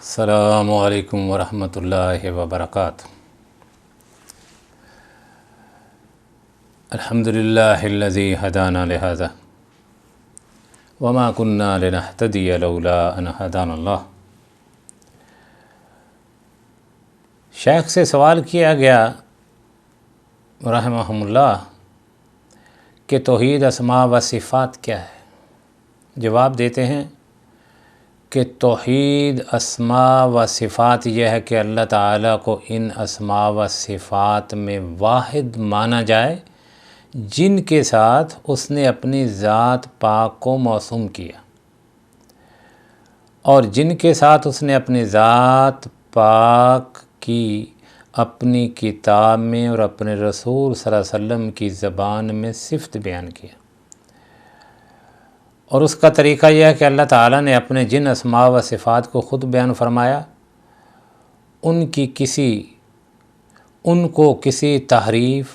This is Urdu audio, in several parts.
السلام علیکم ورحمۃ اللہ وبرکاتہ۔ الحمد للہ الذی ہدانا لہذا وما كنا لنہتدی لولا ان ہدانا اللہ۔ شیخ سے سوال کیا گیا رحمہم اللہ کہ توحید اسماء و صفات کیا ہے؟ جواب دیتے ہیں کہ توحید اسماء و صفات یہ ہے کہ اللہ تعالیٰ کو ان اسماء و صفات میں واحد مانا جائے جن کے ساتھ اس نے اپنی ذات پاک کو موسوم کیا، اور جن کے ساتھ اس نے اپنی ذات پاک کی اپنی کتاب میں اور اپنے رسول صلی اللہ علیہ وسلم کی زبان میں صفت بیان کیا۔ اور اس کا طریقہ یہ ہے کہ اللہ تعالیٰ نے اپنے جن اسماء و صفات کو خود بیان فرمایا ان کو کسی تحریف،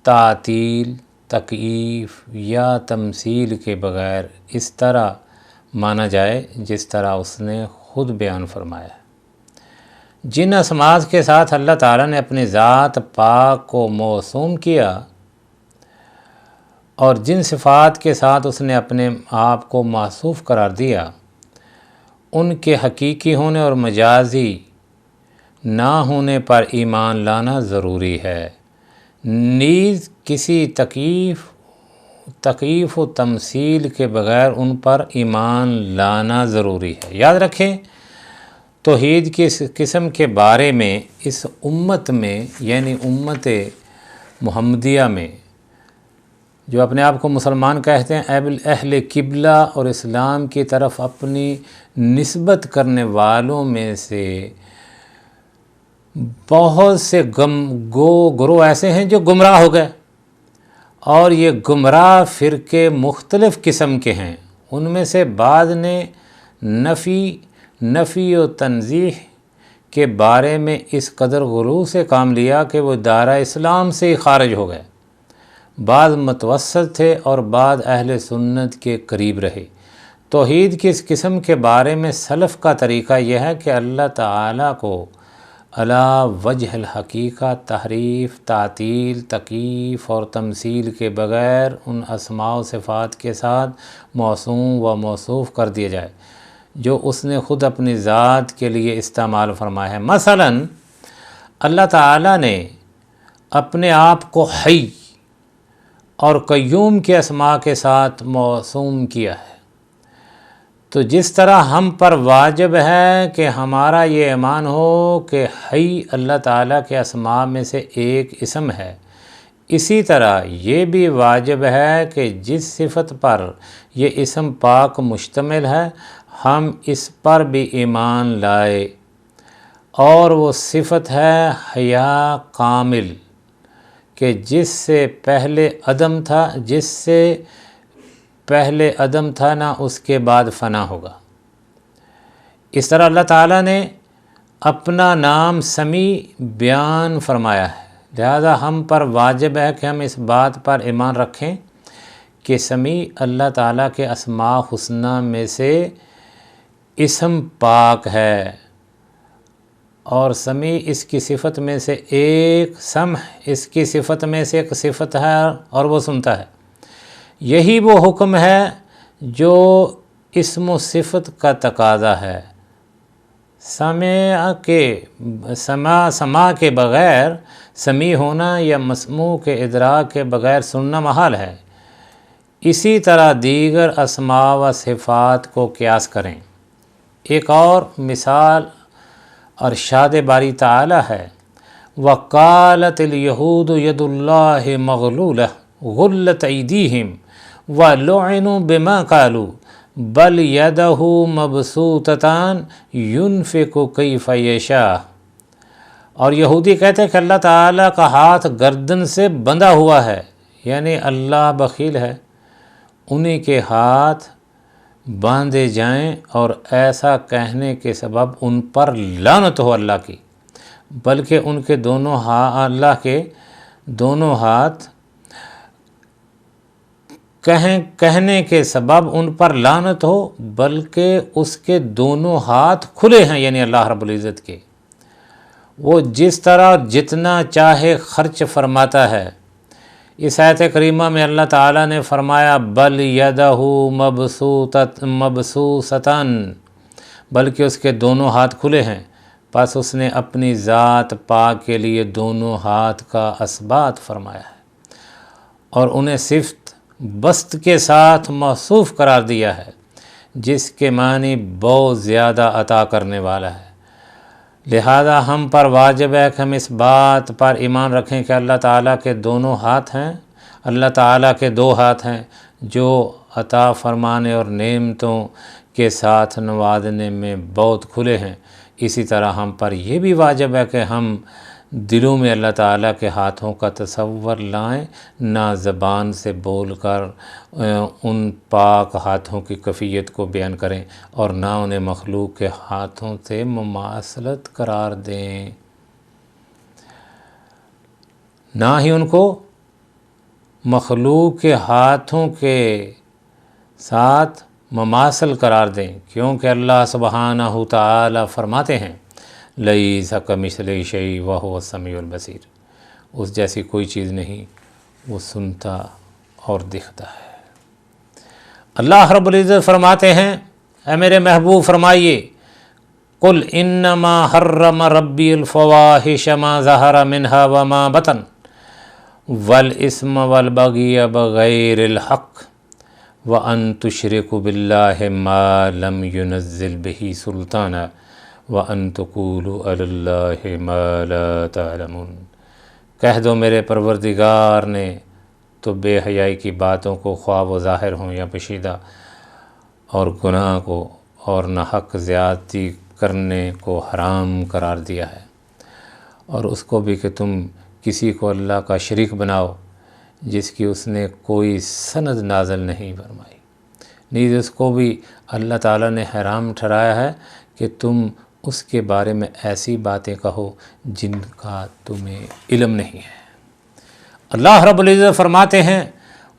تعطیل، تکییف یا تمثیل کے بغیر اس طرح مانا جائے جس طرح اس نے خود بیان فرمایا۔ جن اسماء کے ساتھ اللہ تعالیٰ نے اپنی ذات پاک کو موسوم کیا اور جن صفات کے ساتھ اس نے اپنے آپ کو موصوف قرار دیا، ان کے حقیقی ہونے اور مجازی نہ ہونے پر ایمان لانا ضروری ہے۔ نیز کسی تکییف و تمثیل کے بغیر ان پر ایمان لانا ضروری ہے۔ یاد رکھیں، توحید کی اس قسم کے بارے میں اس امت میں یعنی امت محمدیہ میں جو اپنے آپ کو مسلمان کہتے ہیں، اہل قبلہ اور اسلام کی طرف اپنی نسبت کرنے والوں میں سے بہت سے گروہ ایسے ہیں جو گمراہ ہو گئے، اور یہ گمراہ فرقے مختلف قسم کے ہیں۔ ان میں سے بعض نے نفی و تنزیح کے بارے میں اس قدر غلو سے کام لیا کہ وہ دائرہ اسلام سے ہی خارج ہو گئے۔ بعض متوسط تھے اور بعض اہل سنت کے قریب رہے۔ توحید کی اس قسم کے بارے میں سلف کا طریقہ یہ ہے کہ اللہ تعالیٰ کو علی وجہ الحقیقہ تحریف، تعطیل، تکییف اور تمثیل کے بغیر ان اسماء و صفات کے ساتھ موسوم و موصوف کر دیا جائے جو اس نے خود اپنی ذات کے لیے استعمال فرمایا ہے۔ مثلا اللہ تعالیٰ نے اپنے آپ کو حی اور قیوم کے اسماء کے ساتھ موسوم کیا ہے، تو جس طرح ہم پر واجب ہے کہ ہمارا یہ ایمان ہو کہ حی اللہ تعالیٰ کے اسماء میں سے ایک اسم ہے، اسی طرح یہ بھی واجب ہے کہ جس صفت پر یہ اسم پاک مشتمل ہے ہم اس پر بھی ایمان لائے، اور وہ صفت ہے حیا کامل کہ جس سے پہلے عدم تھا نہ اس کے بعد فنا ہوگا۔ اس طرح اللہ تعالیٰ نے اپنا نام سمیع بیان فرمایا ہے، لہذا ہم پر واجب ہے کہ ہم اس بات پر ایمان رکھیں کہ سمیع اللہ تعالیٰ کے اسماء حسنی میں سے اسم پاک ہے، اور سمیع اس کی صفت میں سے ایک سمع اس کی صفت میں سے ایک صفت ہے اور وہ سنتا ہے۔ یہی وہ حکم ہے جو اسم و صفت کا تقاضا ہے۔ سماع کے بغیر سمیع ہونا یا مسموع کے ادراک کے بغیر سننا محال ہے۔ اسی طرح دیگر اسماء و صفات کو قیاس کریں۔ ایک اور مثال ارشاد باری تعالی ہے، وَقَالَتِ الْيَهُودُ يَدُ اللَّهِ مَغْلُولَةٌ غُلَّتْ أَيْدِيهِمْ وَلُعِنُوا بِمَا قَالُوا بَلْ يَدَهُ مَبْسُوطَتَانِ يُنْفِقُ كَيْفَ يَشَاءُ۔ اور یہودی کہتے ہیں کہ اللہ تعالیٰ کا ہاتھ گردن سے بندھا ہوا ہے، یعنی اللہ بخیل ہے، انہی کے ہاتھ باندھے جائیں، اور ایسا کہنے کے سبب ان پر لعنت ہو اللہ کی، بلکہ ان کے اللہ کے دونوں ہاتھ کہنے کے سبب ان پر لعنت ہو، بلکہ اس کے دونوں ہاتھ کھلے ہیں، یعنی اللہ رب العزت کے، وہ جس طرح جتنا چاہے خرچ فرماتا ہے۔ اس آیت کریمہ میں اللہ تعالیٰ نے فرمایا بل یدہ مبسوطتان، بلکہ اس کے دونوں ہاتھ کھلے ہیں، پس اس نے اپنی ذات پاک کے لیے دونوں ہاتھ کا اثبات فرمایا ہے اور انہیں صفت بسط کے ساتھ موصوف قرار دیا ہے، جس کے معنی بہت زیادہ عطا کرنے والا ہے۔ لہذا ہم پر واجب ہے کہ ہم اس بات پر ایمان رکھیں کہ اللہ تعالیٰ کے دونوں ہاتھ ہیں، اللہ تعالیٰ کے دو ہاتھ ہیں جو عطا فرمانے اور نعمتوں کے ساتھ نوازنے میں بہت کھلے ہیں۔ اسی طرح ہم پر یہ بھی واجب ہے کہ ہم دلوں میں اللہ تعالیٰ کے ہاتھوں کا تصور لائیں، نہ زبان سے بول کر ان پاک ہاتھوں کی کیفیت کو بیان کریں اور نہ انہیں مخلوق کے ہاتھوں سے مماثلت قرار دیں، نہ ہی ان کو مخلوق کے ہاتھوں کے ساتھ مماثل قرار دیں، کیونکہ اللہ سبحانہ تعالی فرماتے ہیں لیس کمثلہ شیء وہو السمیع البصیر، اس جیسی کوئی چیز نہیں، وہ سنتا اور دکھتا ہے۔ اللہ رب العزت فرماتے ہیں اے میرے محبوب فرمائیے قل انما حرم ربی الفواحش ما ظہر منہا وما بطن والاسم والبغی بغیر الحق وَأَن تُشْرِكُوا بِاللَّهِ مَا لَمْ يُنَزِّلْ بِهِ سُلْطَانًا وَأَن تَقُولُوا عَلَى اللَّهِ مَا لَا تَعْلَمُونَ، کہہ دو میرے پروردگار نے تو بے حیائی کی باتوں کو خواہ وہ ظاہر ہوں یا پوشیدہ، اور گناہ کو اور نہ حق زیادتی کرنے کو حرام قرار دیا ہے، اور اس کو بھی کہ تم کسی کو اللہ کا شریک بناؤ جس کی اس نے کوئی سند نازل نہیں فرمائی، نیز اس کو بھی اللہ تعالیٰ نے حرام ٹھہرایا ہے کہ تم اس کے بارے میں ایسی باتیں کہو جن کا تمہیں علم نہیں ہے۔ اللہ رب العزت فرماتے ہیں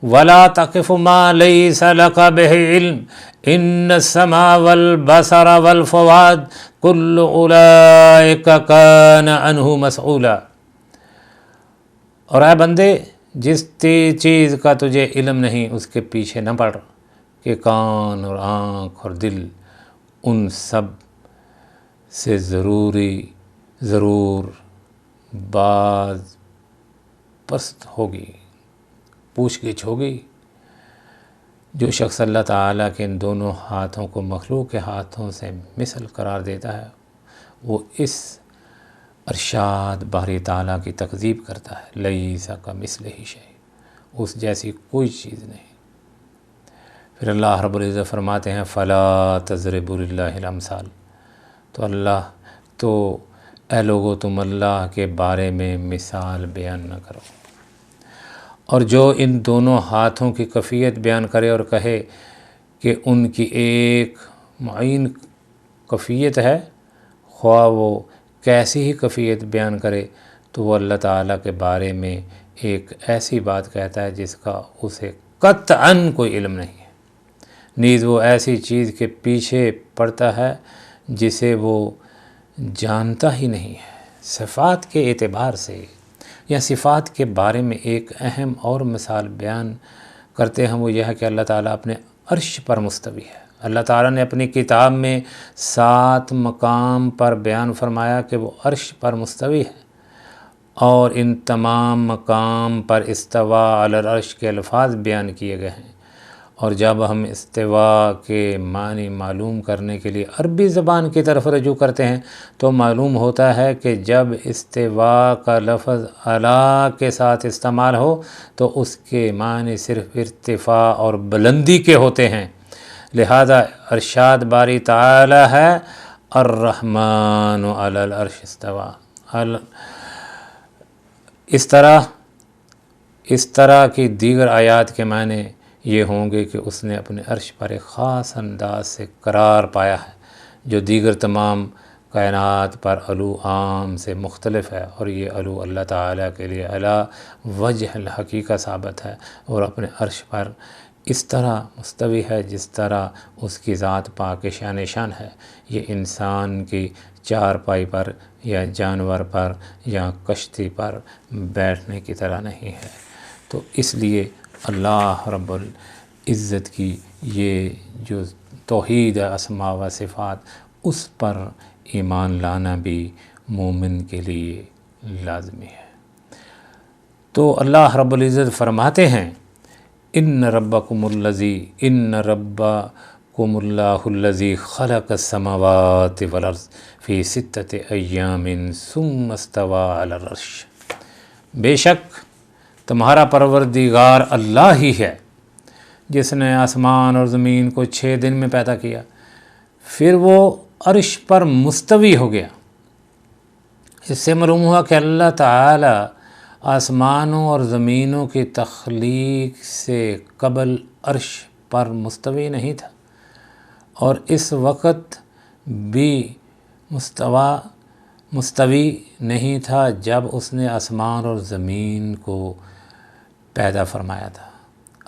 وَلَا تَقِفُ مَا لَيْسَ لَكَ بِهِ عِلْمٌ إِنَّ السَّمْعَ وَالْبَصَرَ وَالْفُؤَادَ كُلُّ أُولَئِكَ كَانَ عَنْهُ مسؤولا، اور اے بندے جس چیز کا تجھے علم نہیں اس کے پیچھے نہ پڑ کہ کان اور آنکھ اور دل ان سب سے ضرور بعض پست ہوگی، پوچھ گچھ ہوگی۔ جو شخص اللہ تعالیٰ کے ان دونوں ہاتھوں کو مخلوق کے ہاتھوں سے مثل قرار دیتا ہے وہ اس ارشاد باری تعالیٰ کی تکذیب کرتا ہے، لیس کمثلہ شیء، اس جیسی کوئی چیز نہیں۔ پھر اللہ رب العزت فرماتے ہیں فلا تضربوا للہ الامثال، تو اے لوگو تم اللہ کے بارے میں مثال بیان نہ کرو، اور جو ان دونوں ہاتھوں کی کیفیت بیان کرے اور کہے کہ ان کی ایک معین کیفیت ہے، خواہ وہ کیسی ہی کیفیت بیان کرے، تو وہ اللہ تعالیٰ کے بارے میں ایک ایسی بات کہتا ہے جس کا اسے قطعاً کوئی علم نہیں ہے، نیز وہ ایسی چیز کے پیچھے پڑتا ہے جسے وہ جانتا ہی نہیں ہے۔ صفات کے اعتبار سے یا صفات کے بارے میں ایک اہم اور مثال بیان کرتے ہیں، وہ یہ ہے کہ اللہ تعالیٰ اپنے عرش پر مستوی ہے۔ اللہ تعالیٰ نے اپنی کتاب میں 7 مقام پر بیان فرمایا کہ وہ عرش پر مستوی ہے، اور ان تمام مقام پر استوا علی العرش کے الفاظ بیان کیے گئے ہیں، اور جب ہم استوا کے معنی معلوم کرنے کے لیے عربی زبان کی طرف رجوع کرتے ہیں تو معلوم ہوتا ہے کہ جب استوا کا لفظ علی کے ساتھ استعمال ہو تو اس کے معنی صرف ارتفاع اور بلندی کے ہوتے ہیں، لہذا ارشاد باری تعالی ہے الرحمن علی العرش استوا۔ اس طرح کی دیگر آیات کے معنی یہ ہوں گے کہ اس نے اپنے عرش پر ایک خاص انداز سے قرار پایا ہے جو دیگر تمام کائنات پر علو عام سے مختلف ہے، اور یہ علو اللہ تعالیٰ کے لیے علی وجہ الحقیقہ ثابت ہے، اور اپنے عرش پر اس طرح مستوی ہے جس طرح اس کی ذات پاک شان شان ہے۔ یہ انسان کی چارپائی پر یا جانور پر یا کشتی پر بیٹھنے کی طرح نہیں ہے۔ تو اس لیے اللہ رب العزت کی یہ جو توحید اسماء و صفات، اس پر ایمان لانا بھی مومن کے لیے لازمی ہے۔ تو اللہ رب العزت فرماتے ہیں ان ربکم اللہ الذی خلق السماوات والارض فی ستۃ ایام ثم استوی علی العرش، بے شک تمہارا پروردگار اللہ ہی ہے جس نے آسمان اور زمین کو 6 دن میں پیدا کیا، پھر وہ عرش پر مستوی ہو گیا۔ اس سے معلوم ہوا کہ اللہ تعالی آسمانوں اور زمینوں کی تخلیق سے قبل عرش پر مستوی نہیں تھا، اور اس وقت بھی مستوی نہیں تھا جب اس نے آسمان اور زمین کو پیدا فرمایا تھا۔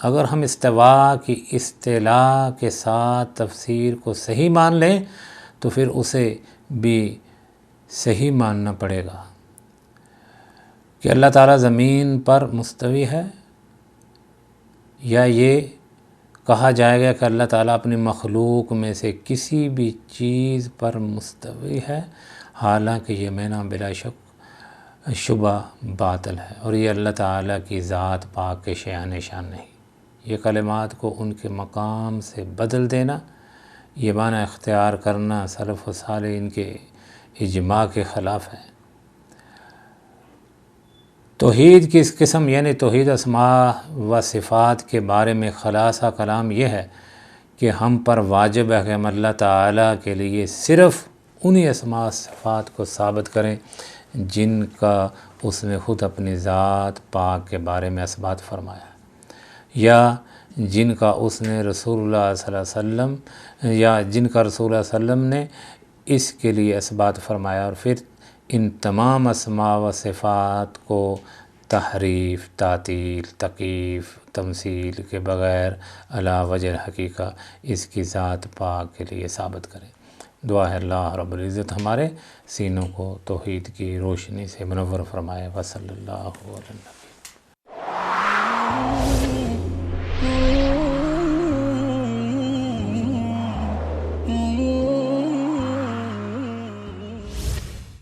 اگر ہم استوا کی اصطلاح کے ساتھ تفسیر کو صحیح مان لیں تو پھر اسے بھی صحیح ماننا پڑے گا کہ اللہ تعالیٰ زمین پر مستوی ہے، یا یہ کہا جائے گا کہ اللہ تعالیٰ اپنی مخلوق میں سے کسی بھی چیز پر مستوی ہے، حالانکہ یہ معنی بلا شبہ باطل ہے، اور یہ اللہ تعالیٰ کی ذات پاک کے شان شان نہیں۔ یہ کلمات کو ان کے مقام سے بدل دینا، یہ معنی اختیار کرنا سلف و صالحین کے اجماع کے خلاف ہے۔ توحید کی اس قسم یعنی توحید اسماء و صفات کے بارے میں خلاصہ کلام یہ ہے کہ ہم پر واجب ہے کہ ہم اللہ تعالیٰ کے لیے صرف انہی اسماء و صفات کو ثابت کریں جن کا اس نے خود اپنی ذات پاک کے بارے میں اثبات فرمایا، یا جن کا اس نے رسول اللہ صلی اللہ علیہ وسلم یا جن کا رسول اللہ صلی اللہ علیہ وسلم نے اس کے لیے اثبات فرمایا، اور پھر ان تمام اسماء و صفات کو تحریف، تعطیل، تکییف، تمثیل کے بغیر علی وجہ حقیقہ اس کی ذات پاک کے لیے ثابت کریں۔ دعا ہے اللہ رب العزت ہمارے سینوں کو توحید کی روشنی سے منور فرمائے۔ وصلی اللہ علیہ وسلم۔